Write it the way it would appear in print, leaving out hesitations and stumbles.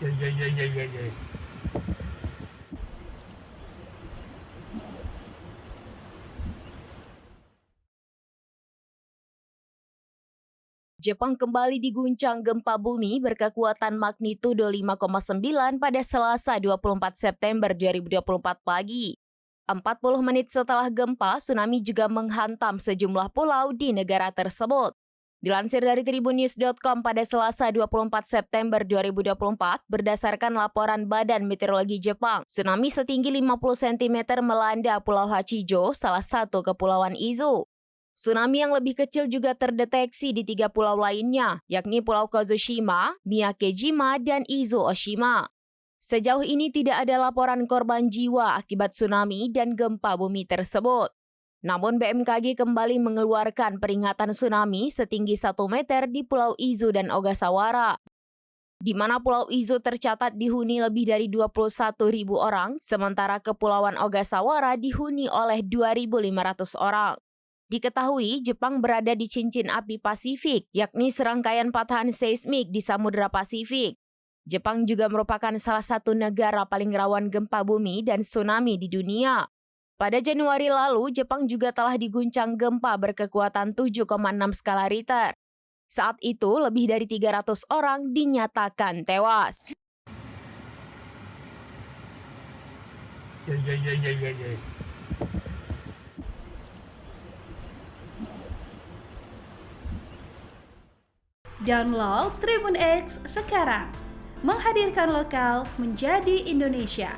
Ya, ya, ya, ya, ya, ya. Jepang kembali diguncang gempa bumi berkekuatan magnitudo 5,9 pada Selasa 24 September 2024 pagi. 40 menit setelah gempa, tsunami juga menghantam sejumlah pulau di negara tersebut. Dilansir dari tribunnews.com pada Selasa 24 September 2024, berdasarkan laporan Badan Meteorologi Jepang, tsunami setinggi 50 cm melanda Pulau Hachijo, salah satu kepulauan Izu. Tsunami yang lebih kecil juga terdeteksi di 3 pulau lainnya, yakni Pulau Kazushima, Miyakejima, dan Izu Oshima. Sejauh ini tidak ada laporan korban jiwa akibat tsunami dan gempa bumi tersebut. Namun BMKG kembali mengeluarkan peringatan tsunami setinggi 1 meter di Pulau Izu dan Ogasawara, di mana Pulau Izu tercatat dihuni lebih dari 21.000 orang, sementara Kepulauan Ogasawara dihuni oleh 2.500 orang. Diketahui Jepang berada di cincin api Pasifik, yakni serangkaian patahan seismik di Samudra Pasifik. Jepang juga merupakan salah satu negara paling rawan gempa bumi dan tsunami di dunia. Pada Januari lalu, Jepang juga telah diguncang gempa berkekuatan 7,6 skala Richter. Saat itu, lebih dari 300 orang dinyatakan tewas. Ya, ya, ya, ya, ya, ya. Download Tribun X sekarang, menghadirkan lokal menjadi Indonesia.